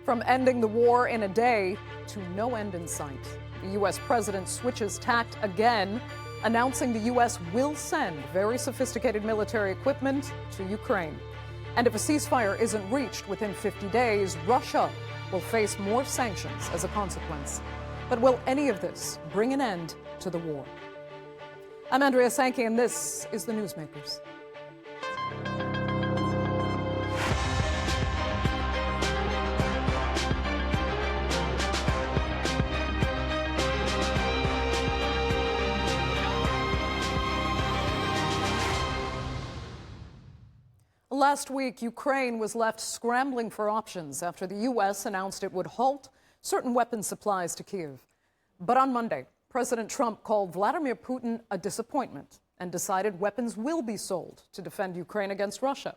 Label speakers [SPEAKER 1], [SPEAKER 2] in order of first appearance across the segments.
[SPEAKER 1] From ending the war in a day to no end in sight. The U.S. president switches tact again, announcing the U.S. will send very sophisticated military equipment to Ukraine. And if a ceasefire isn't reached within 50 days, Russia will face more sanctions as a consequence. But will any of this bring an end to the war? I'm Andrea Sankey, and this is the Newsmakers. Last week, Ukraine was left scrambling for options after the U.S. announced it would halt certain weapons supplies to Kiev. But on Monday, President Trump called Vladimir Putin a disappointment and decided weapons will be sold to defend Ukraine against Russia.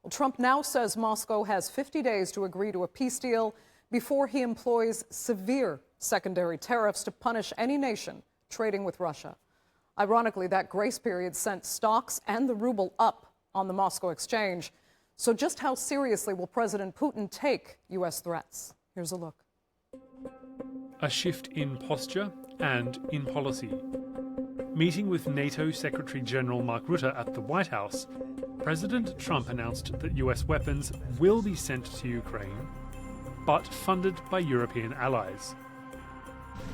[SPEAKER 1] Well, Trump now says Moscow has 50 days to agree to a peace deal before he employs severe secondary tariffs to punish any nation trading with Russia. Ironically, that grace period sent stocks and the ruble up on the Moscow exchange. So just how seriously will President Putin take U.S. threats? Here's a look.
[SPEAKER 2] A shift in posture and in policy. Meeting with NATO Secretary General Mark Rutte at the White House, President Trump announced that U.S. weapons will be sent to Ukraine, but funded by European allies.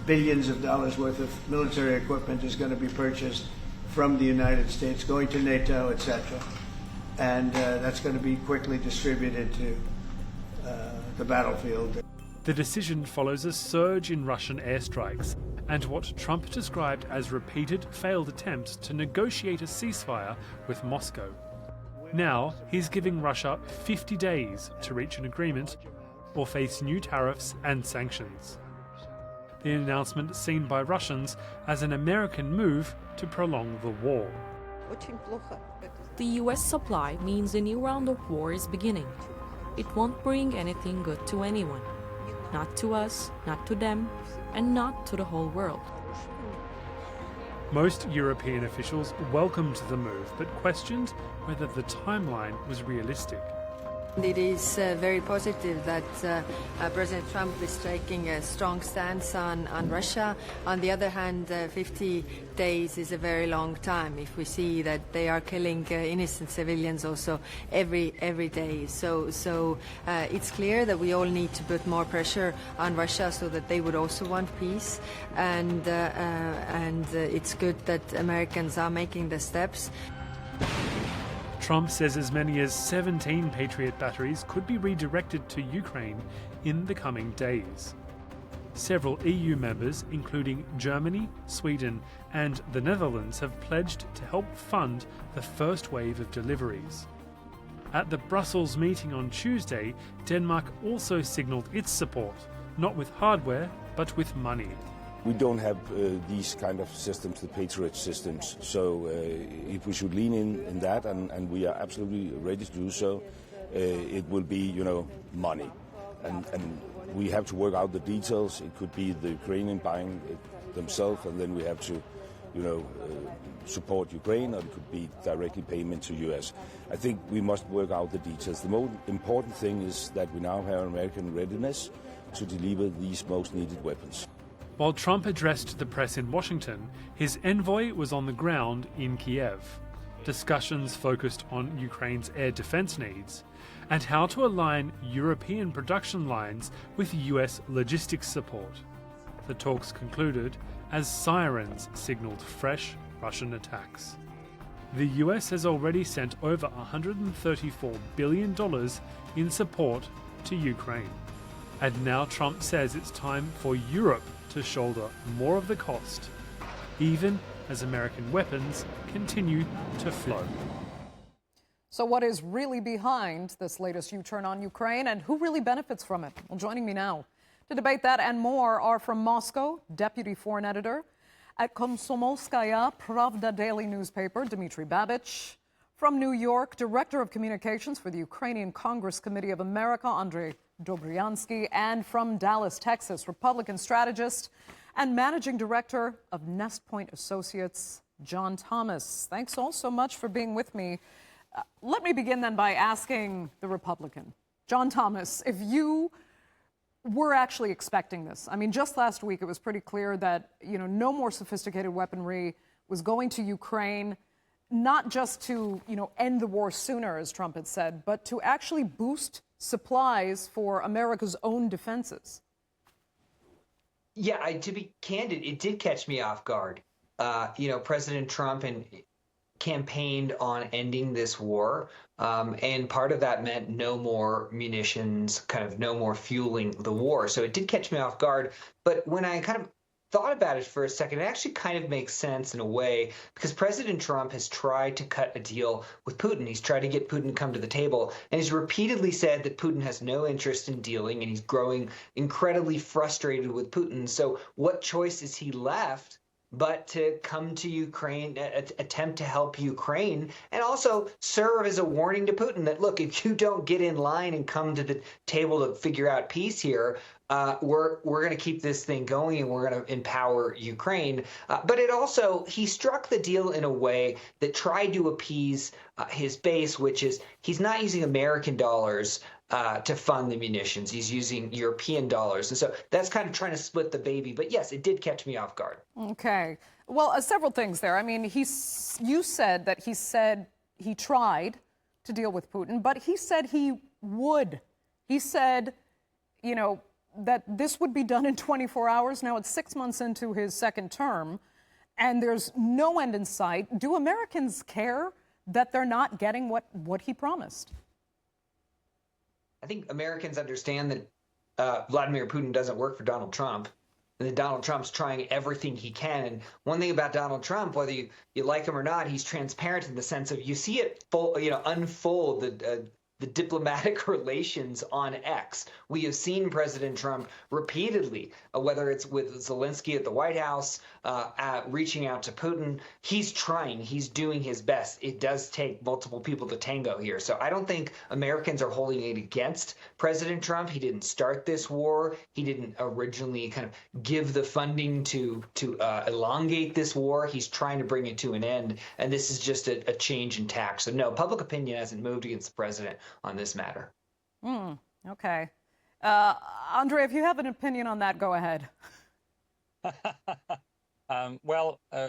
[SPEAKER 3] Billions of dollars worth of military equipment is going to be purchased from the United States, going to NATO, etc. And that's going to be quickly distributed to the battlefield.
[SPEAKER 2] The decision follows a surge in Russian airstrikes and what Trump described as repeated failed attempts to negotiate a ceasefire with Moscow. Now he's giving Russia 50 days to reach an agreement or face new tariffs and sanctions. The announcement seen by Russians as an American move to prolong the war.
[SPEAKER 4] The U.S. supply means a new round of war is beginning. It won't bring anything good to anyone. Not to us, not to them, and not to the whole world.
[SPEAKER 2] Most European officials welcomed the move, but questioned whether the timeline was realistic.
[SPEAKER 5] It is very positive that President Trump is taking a strong stance on Russia. On the other hand, 50 days is a very long time if we see that they are killing innocent civilians also every day. So it's clear that we all need to put more pressure on Russia so that they would also want peace. And it's good that Americans are making the steps.
[SPEAKER 2] Trump says as many as 17 Patriot batteries could be redirected to Ukraine in the coming days. Several EU members, including Germany, Sweden, and the Netherlands, have pledged to help fund the first wave of deliveries. At the Brussels meeting on Tuesday, Denmark also signalled its support, not with hardware, but with money.
[SPEAKER 6] We don't have these kind of systems, the Patriot systems, so if we should lean in that, and we are absolutely ready to do so, it will be, money. And we have to work out the details. It could be the Ukrainian buying it themselves, and then we have to, support Ukraine, or it could be directly payment to US. I think we must work out the details. The most important thing is that we now have American readiness to deliver these most needed weapons.
[SPEAKER 2] While Trump addressed the press in Washington, his envoy was on the ground in Kiev. Discussions focused on Ukraine's air defense needs and how to align European production lines with US logistics support. The talks concluded as sirens signaled fresh Russian attacks. The US has already sent over $134 billion in support to Ukraine. And now Trump says it's time for Europe to shoulder more of the cost, even as American weapons continue to flow.
[SPEAKER 1] So what is really behind this latest U-turn on Ukraine, and who really benefits from it? Well, joining me now to debate that and more are from Moscow, Deputy Foreign Editor at Komsomolskaya Pravda daily newspaper, Dmitry Babich. From New York, Director of Communications for the Ukrainian Congress Committee of America, Andrei Dobryansky, and from Dallas, Texas, Republican strategist and Managing Director of Nest Point Associates, John Thomas. Thanks all so much for being with me. Let me begin then by asking the Republican, John Thomas, if you we're actually expecting this. I mean, just last week it was pretty clear that, no more sophisticated weaponry was going to Ukraine, not just to, end the war sooner, as Trump had said, but to actually boost supplies for America's own defenses.
[SPEAKER 7] Yeah, to be candid, it did catch me off guard. President Trump campaigned on ending this war, and part of that meant no more munitions, kind of no more fueling the war. So it did catch me off guard. But when I kind of thought about it for a second, it actually kind of makes sense in a way, because President Trump has tried to cut a deal with Putin. He's tried to get Putin to come to the table, and he's repeatedly said that Putin has no interest in dealing, and he's growing incredibly frustrated with Putin. So what choice is he left but to come to Ukraine, attempt to help Ukraine, and also serve as a warning to Putin that, look, if you don't get in line and come to the table to figure out peace here, we're going to keep this thing going and we're going to empower Ukraine. But he struck the deal in a way that tried to appease his base, which is he's not using American dollars to fund the munitions. He's using European dollars. And so that's kind of trying to split the baby. But yes, it did catch me off guard.
[SPEAKER 1] Okay. Well, several things there. I mean, you said that he tried to deal with Putin, but he said he would. He said, that this would be done in 24 hours. Now it's 6 months into his second term, and there's no end in sight. Do Americans care that they're not getting what he promised?
[SPEAKER 7] I think Americans understand that Vladimir Putin doesn't work for Donald Trump, and that Donald Trump's trying everything he can. And one thing about Donald Trump, whether you like him or not, he's transparent in the sense of you see it unfold the diplomatic relations on X. We have seen President Trump repeatedly, whether it's with Zelensky at the White House, reaching out to Putin. He's trying. He's doing his best. It does take multiple people to tango here. So I don't think Americans are holding it against President Trump. He didn't start this war. He didn't originally kind of give the funding to elongate this war. He's trying to bring it to an end. And this is just a change in tack. So no, public opinion hasn't moved against the president on this matter.
[SPEAKER 1] Okay. Andre, if you have an opinion on that, go ahead.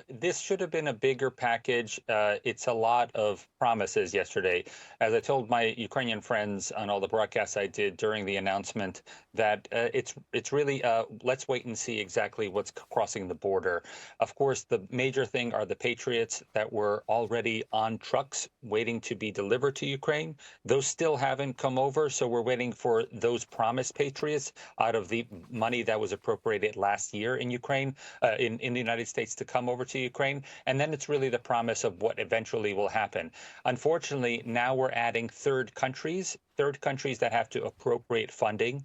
[SPEAKER 8] This should have been a bigger package. It's a lot of promises yesterday. As I told my Ukrainian friends on all the broadcasts I did during the announcement, that it's really let's wait and see exactly what's crossing the border. Of course, the major thing are the Patriots that were already on trucks waiting to be delivered to Ukraine. Those still haven't come over, so we're waiting for those promised Patriots out of the money that was appropriated last year in Ukraine, in the United States, to come over to Ukraine. And then it's really the promise of what eventually will happen. Unfortunately, now we're adding third countries that have to appropriate funding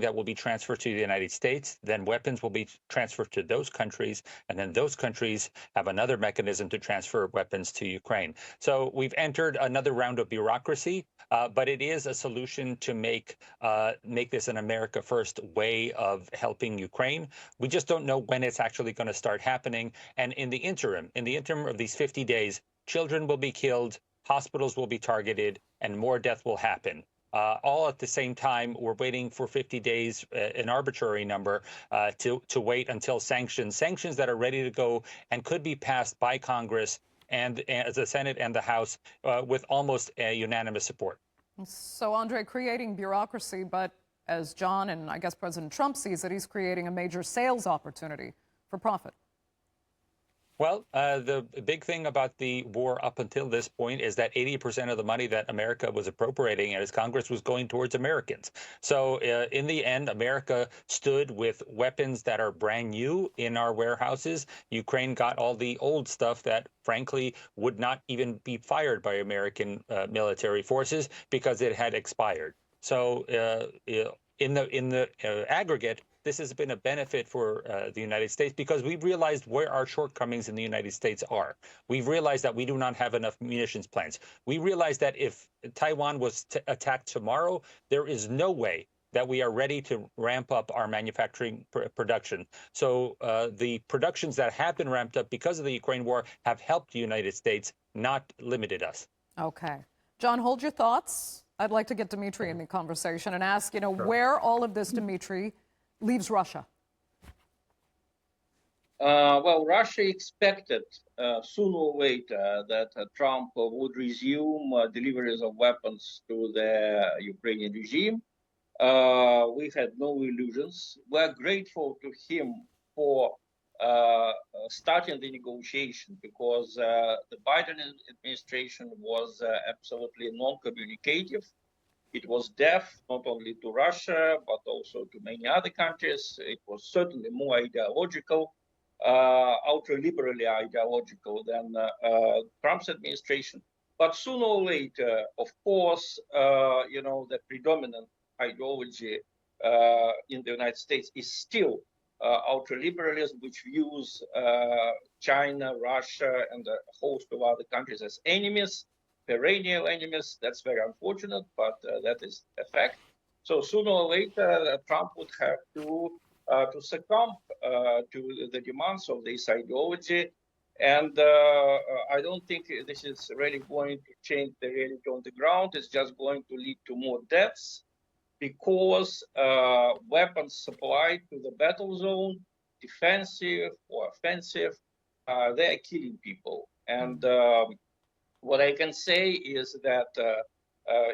[SPEAKER 8] that will be transferred to the United States. Then weapons will be transferred to those countries, and then those countries have another mechanism to transfer weapons to Ukraine. So we've entered another round of bureaucracy, but it is a solution to make this an America First way of helping Ukraine. We just don't know when it's actually going to start happening. And in the interim of these 50 days, children will be killed, hospitals will be targeted, and more death will happen. All at the same time, we're waiting for 50 days, an arbitrary number, to wait until sanctions that are ready to go and could be passed by Congress and the Senate and the House with almost unanimous support.
[SPEAKER 1] So, Andre, creating bureaucracy, but as John and I guess President Trump sees it, he's creating a major sales opportunity for profit.
[SPEAKER 8] Well, the big thing about the war up until this point is that 80% of the money that America was appropriating as Congress was going towards Americans. So in the end, America stood with weapons that are brand new in our warehouses. Ukraine got all the old stuff that, frankly, would not even be fired by American military forces because it had expired. So in the aggregate, this has been a benefit for the United States because we've realized where our shortcomings in the United States are. We've realized that we do not have enough munitions plants. We realized that if Taiwan was attacked tomorrow, there is no way that we are ready to ramp up our manufacturing production. So the productions that have been ramped up because of the Ukraine war have helped the United States, not limited us.
[SPEAKER 1] Okay. John, hold your thoughts. I'd like to get Dmitry in the conversation and ask, where all of this, Dmitry, leaves Russia.
[SPEAKER 9] Well, Russia expected sooner or later that Trump would resume deliveries of weapons to the Ukrainian regime. We had no illusions. We're grateful to him for starting the negotiation because the Biden administration was absolutely non-communicative. It was deaf not only to Russia, but also to many other countries. It was certainly more ideological, ultra-liberally ideological than Trump's administration. But sooner or later, of course, the predominant ideology in the United States is still ultra-liberalism, which views China, Russia, and a host of other countries as enemies, perennial enemies. That's very unfortunate, but that is a fact. So sooner or later, Trump would have to succumb to the demands of this ideology. And I don't think this is really going to change the reality on the ground. It's just going to lead to more deaths because weapons supplied to the battle zone, defensive or offensive, they are killing people. And what I can say is that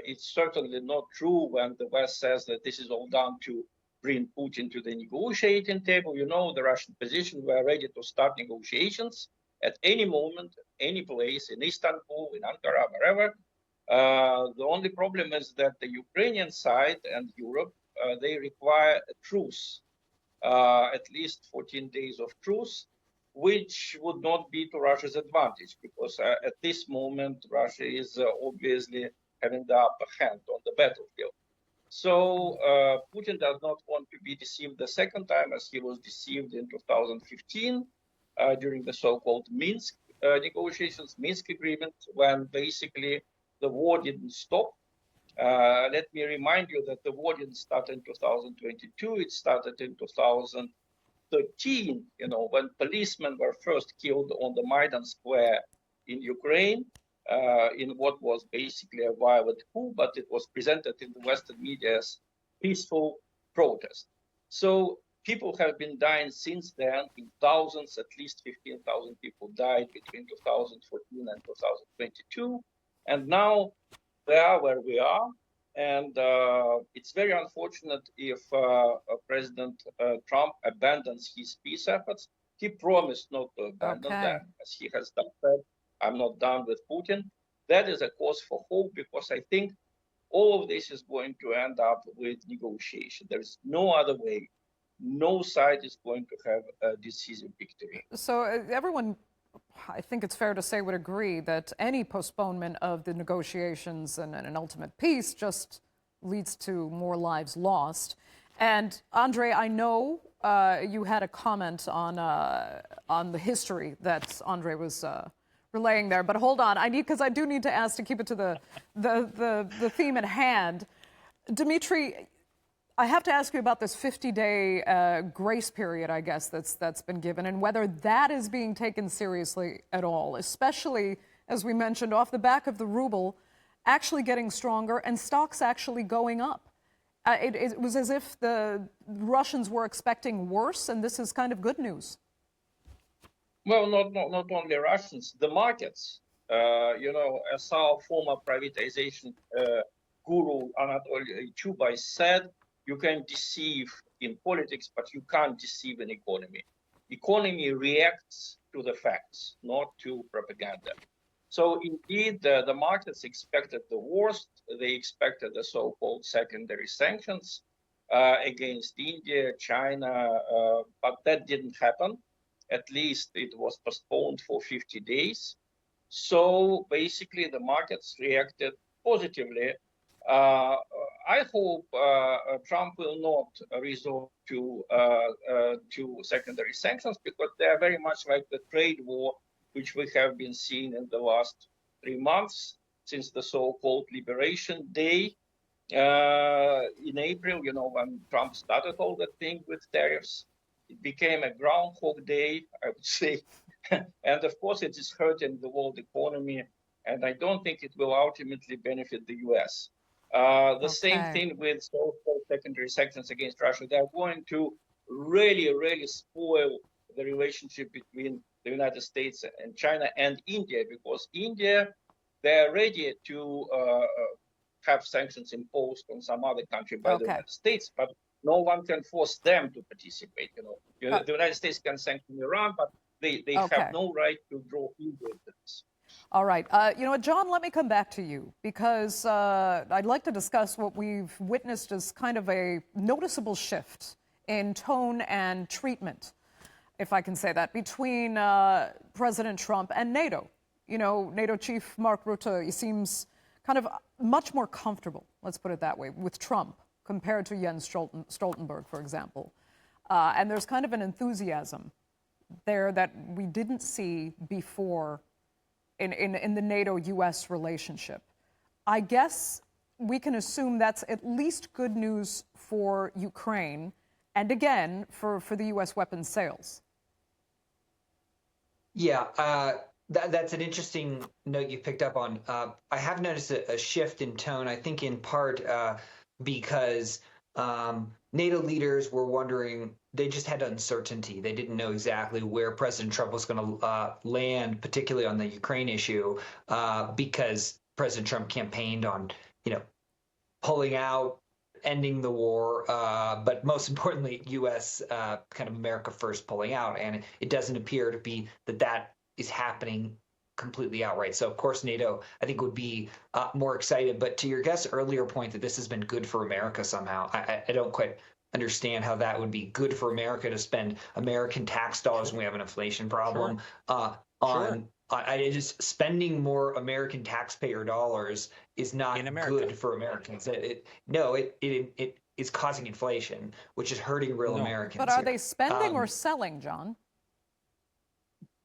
[SPEAKER 9] it's certainly not true when the West says that this is all done to bring Putin to the negotiating table. You know the Russian position. We are ready to start negotiations at any moment, any place, in Istanbul, in Ankara, wherever. The only problem is that the Ukrainian side and Europe, they require a truce, at least 14 days of truce, which would not be to Russia's advantage because at this moment, Russia is obviously having the upper hand on the battlefield. So Putin does not want to be deceived the second time as he was deceived in 2015 during the so-called Minsk negotiations, Minsk agreement, when basically the war didn't stop. Let me remind you that the war didn't start in 2022. It started in 2013, when policemen were first killed on the Maidan Square in Ukraine, in what was basically a violent coup, but it was presented in the Western media as peaceful protest. So people have been dying since then in thousands, at least 15,000 people died between 2014 and 2022. And now we are where we are. And it's very unfortunate if President Trump abandons his peace efforts. He promised not to abandon them, as he has said, I'm not done with Putin. That is a cause for hope because I think all of this is going to end up with negotiation. There is no other way. No side is going to have a decisive victory.
[SPEAKER 1] So everyone, I think it's fair to say, would agree that any postponement of the negotiations and an ultimate peace just leads to more lives lost. And Andrei, I know you had a comment on the history that Andrei was relaying there, but hold on, because I do need to ask to keep it to the theme at hand. Dmitry, I have to ask you about this 50-day grace period, I guess, that's been given, and whether that is being taken seriously at all, especially, as we mentioned, off the back of the ruble actually getting stronger and stocks actually going up. It was as if the Russians were expecting worse, and this is kind of good news.
[SPEAKER 9] Well, not only Russians, the markets. As our former privatization guru Anatoly Chubais said, you can deceive in politics, but you can't deceive an economy. Economy reacts to the facts, not to propaganda. So indeed, the markets expected the worst. They expected the so-called secondary sanctions against India, China, but that didn't happen. At least it was postponed for 50 days. So basically, the markets reacted positively. I hope Trump will not resort to secondary sanctions because they are very much like the trade war which we have been seeing in the last 3 months since the so-called Liberation Day in April, when Trump started all that thing with tariffs. It became a Groundhog Day, I would say. And of course, it is hurting the world economy. And I don't think it will ultimately benefit the US. The same thing with so-called secondary sanctions against Russia. They are going to really, really spoil the relationship between the United States and China and India, because India, they're ready to have sanctions imposed on some other country by the United States, but no one can force them to participate. The United States can sanction Iran, but they have no right to draw India into this.
[SPEAKER 1] All right. You know what, John, let me come back to you, because I'd like to discuss what we've witnessed as kind of a noticeable shift in tone and treatment, if I can say that, between President Trump and NATO. You know, NATO Chief Mark Rutte, he seems kind of much more comfortable, let's put it that way, with Trump compared to Jens Stoltenberg, for example. And there's kind of an enthusiasm there that we didn't see before in the NATO-U.S. relationship. I guess we can assume that's at least good news for Ukraine and, again, for the U.S. weapons sales.
[SPEAKER 7] Yeah, that's an interesting note you picked up on. I have noticed a shift in tone, I think in part because NATO leaders were wondering, they just had uncertainty. They didn't know exactly where President Trump was going to land, particularly on the Ukraine issue, because President Trump campaigned on, pulling out, ending the war, but most importantly, U.S. Kind of America first pulling out. And it doesn't appear to be that is happening completely outright. So, of course, NATO, I think, would be more excited. But to your guest's earlier point that this has been good for America somehow, I don't quite understand how that would be good for America to spend American tax dollars when we have an inflation problem just spending more American taxpayer dollars is not good for Americans. It is causing inflation, which is hurting real Americans.
[SPEAKER 1] But are they spending or selling, John?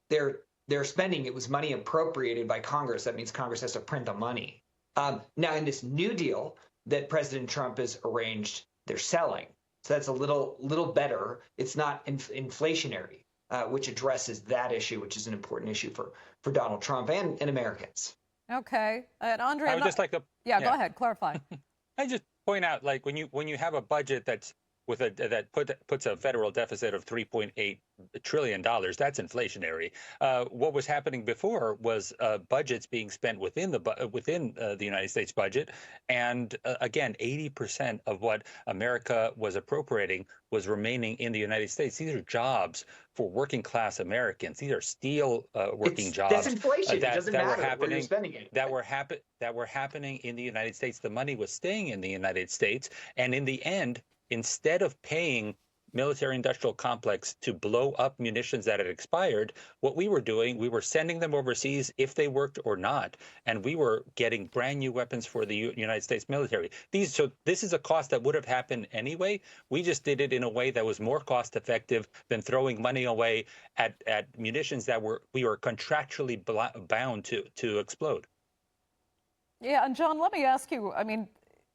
[SPEAKER 7] They're spending. It was money appropriated by Congress. That means Congress has to print the money. Now, in this new deal that President Trump has arranged, they're selling. So that's a little better. It's not inflationary, which addresses that issue, which is an important issue for Donald Trump and Americans.
[SPEAKER 1] Okay. And Andre,
[SPEAKER 8] I would just like to...
[SPEAKER 1] Yeah, go ahead. Clarify.
[SPEAKER 8] I just point out, like, when you have a budget that's that puts a federal deficit of $3.8 trillion, that's inflationary. What was happening before was budgets being spent within the United States budget, and again, 80% of what America was appropriating was remaining in the United States. These are jobs for working class Americans. These are steel working jobs.
[SPEAKER 7] That's inflation. It doesn't matter
[SPEAKER 8] were happening,
[SPEAKER 7] where you're spending it.
[SPEAKER 8] That were happening in the United States. The money was staying in the United States, and in the end, instead of paying military-industrial complex to blow up munitions that had expired, what we were doing, we were sending them overseas if they worked or not, and we were getting brand new weapons for the United States military. So this is a cost that would have happened anyway. We just did it in a way that was more cost-effective than throwing money away at munitions that we were contractually bound to explode.
[SPEAKER 1] Yeah, and John, let me ask you, I mean,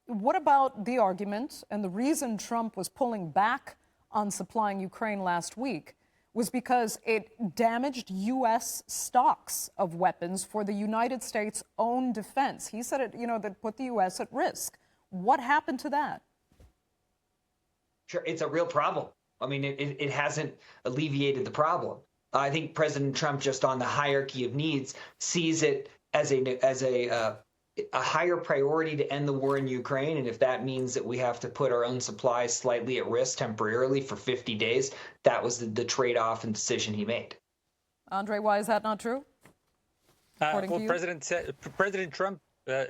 [SPEAKER 1] what about the argument and the reason Trump was pulling back on supplying Ukraine last week was because it damaged U.S. stocks of weapons for the United States' own defense? He said it, that put the U.S. at risk. What happened to that?
[SPEAKER 7] Sure, it's a real problem. I mean, it hasn't alleviated the problem. I think President Trump, just on the hierarchy of needs, sees it as a higher priority to end the war in Ukraine. And if that means that we have to put our own supplies slightly at risk temporarily for 50 days, that was the trade-off and decision he made.
[SPEAKER 1] Andre, why is that not true?
[SPEAKER 8] Well, President Trump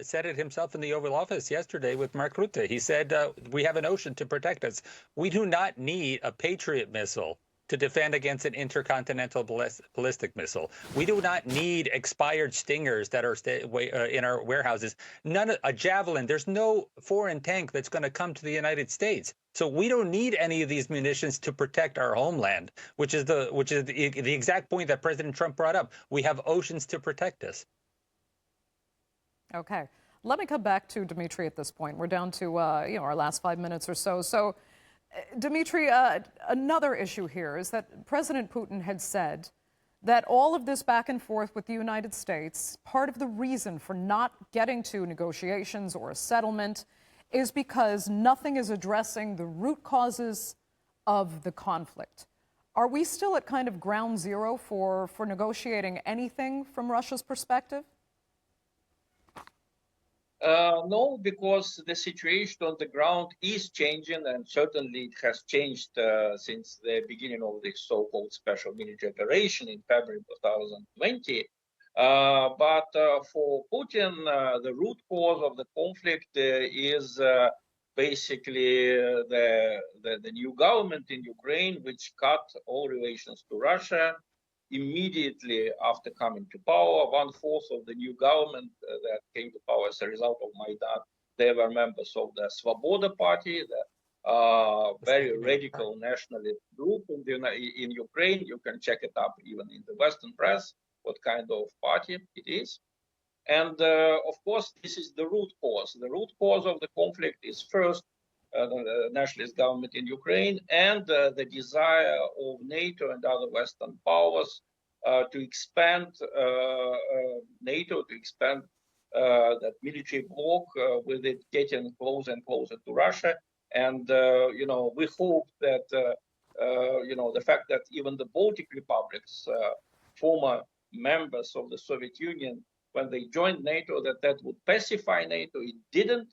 [SPEAKER 8] said it himself in the Oval Office yesterday with Mark Rutte. He said, we have an ocean to protect us. We do not need a Patriot missile to defend against an intercontinental ballistic missile. We do not need expired Stingers that are in our warehouses. A Javelin. There's no foreign tank that's going to come to the United States. So we don't need any of these munitions to protect our homeland, which is the exact point that President Trump brought up. We have oceans to protect us.
[SPEAKER 1] Okay. Let me come back to Dmitry at this point. We're down to our last 5 minutes or so. So, Dmitry, another issue here is that President Putin had said that all of this back and forth with the United States, part of the reason for not getting to negotiations or a settlement is because nothing is addressing the root causes of the conflict. Are we still at kind of ground zero for negotiating anything from Russia's perspective?
[SPEAKER 9] No, because the situation on the ground is changing, and certainly it has changed since the beginning of the so-called special military operation in February 2020. But for Putin, the root cause of the conflict is basically the new government in Ukraine, which cut all relations to Russia immediately after coming to power. 1/4 of the new government that came to power as a result of Maidan, they were members of the Svoboda party, the very radical nationalist group in Ukraine. You can check it up even in the Western press, what kind of party it is. And of course, this is the root cause. The root cause of the conflict is first the nationalist government in Ukraine and the desire of NATO and other Western powers to expand NATO, to expand that military bloc, with it getting closer and closer to Russia. And we hope that the fact that even the Baltic republics, former members of the Soviet Union, when they joined NATO, that would pacify NATO. It didn't.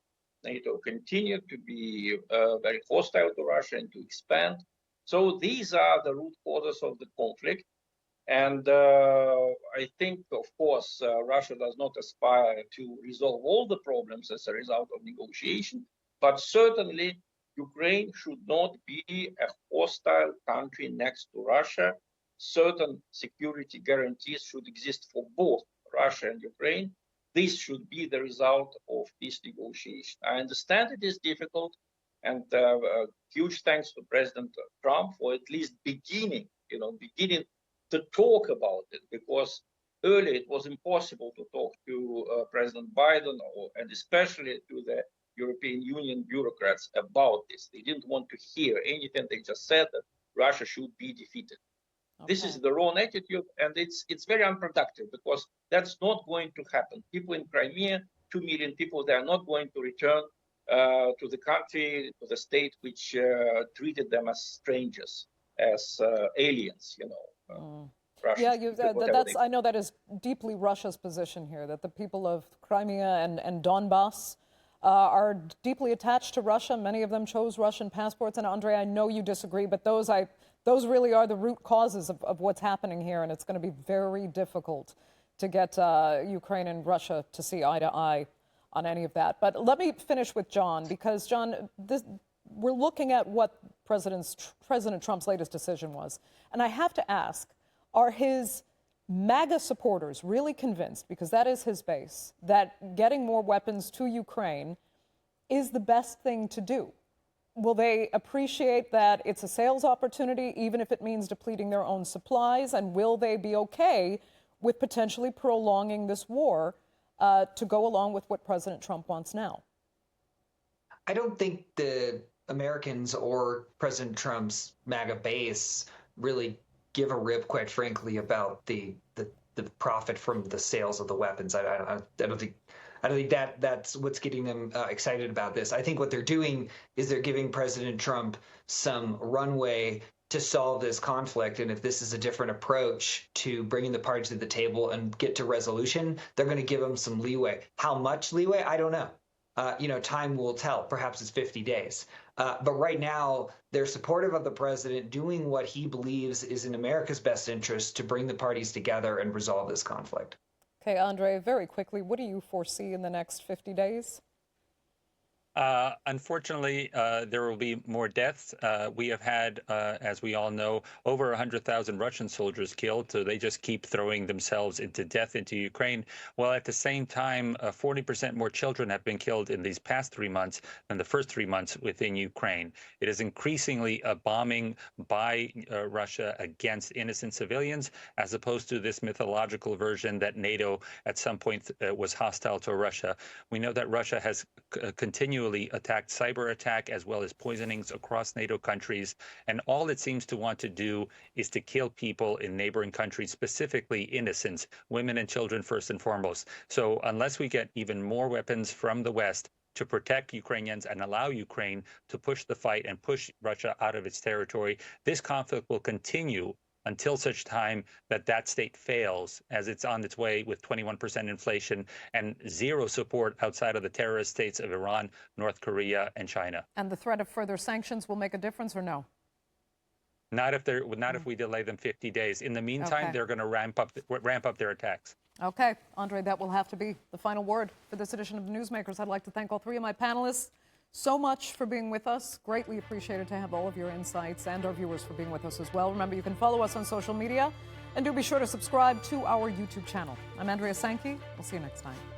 [SPEAKER 9] NATO continued to be very hostile to Russia and to expand. So these are the root causes of the conflict. And I think, of course, Russia does not aspire to resolve all the problems as a result of negotiation, but certainly Ukraine should not be a hostile country next to Russia. Certain security guarantees should exist for both Russia and Ukraine. This should be the result of this negotiation. I understand it is difficult, and huge thanks to President Trump for at least beginning to talk about it, because earlier it was impossible to talk to President Biden and especially to the European Union bureaucrats about this. They didn't want to hear anything. They just said that Russia should be defeated. Okay. This is the wrong attitude, and it's very unproductive, because that's not going to happen. People in Crimea, 2 million people, they are not going to return to the country, to the state which treated them as strangers, as aliens,
[SPEAKER 1] Russians, I know that is deeply Russia's position here, that the people of Crimea and Donbass are deeply attached to Russia. Many of them chose Russian passports. And Andrei, I know you disagree, but those really are the root causes of what's happening here. And it's going to be very difficult to get Ukraine and Russia to see eye to eye on any of that. But let me finish with John, because, John, we're looking at what President Trump's latest decision was. And I have to ask, are his MAGA supporters really convinced, because that is his base, that getting more weapons to Ukraine is the best thing to do? Will they appreciate that it's a sales opportunity, even if it means depleting their own supplies? And will they be okay with potentially prolonging this war to go along with what President Trump wants now?
[SPEAKER 7] I don't think the Americans or President Trump's MAGA base really give a rip, quite frankly, about the profit from the sales of the weapons. I don't think that's what's getting them excited about this. I think what they're doing is they're giving President Trump some runway to solve this conflict. And if this is a different approach to bringing the parties to the table and get to resolution, they're going to give them some leeway. How much leeway? I don't know. Time will tell. Perhaps it's 50 days. But right now, they're supportive of the president doing what he believes is in America's best interest to bring the parties together and resolve this conflict.
[SPEAKER 1] Okay, Andrei, very quickly, what do you foresee in the next 50 days?
[SPEAKER 8] Unfortunately, there will be more deaths. We have had, as we all know, over 100,000 Russian soldiers killed, so they just keep throwing themselves into death into Ukraine. While at the same time, 40% more children have been killed in these past 3 months than the first 3 months within Ukraine. It is increasingly a bombing by Russia against innocent civilians, as opposed to this mythological version that NATO at some point was hostile to Russia. We know that Russia has continually attacked cyber attack as well as poisonings across NATO countries. And all it seems to want to do is to kill people in neighboring countries, specifically innocents, women and children first and foremost. So unless we get even more weapons from the West, to protect Ukrainians and allow Ukraine to push the fight and push Russia out of its territory. This conflict will continue until such time that that state fails, as it's on its way with 21% inflation and zero support outside of the terrorist states of Iran, North Korea, and China.
[SPEAKER 1] And the threat of further sanctions will make a difference, or no?
[SPEAKER 8] Not if we delay them 50 days. In the meantime, they're going to ramp up their attacks.
[SPEAKER 1] Okay, Andre, that will have to be the final word for this edition of Newsmakers. I'd like to thank all three of my panelists so much for being with us. Greatly appreciated to have all of your insights, and our viewers for being with us as well. Remember, you can follow us on social media, and do be sure to subscribe to our YouTube channel. I'm Andrea Sankey. We'll see you next time.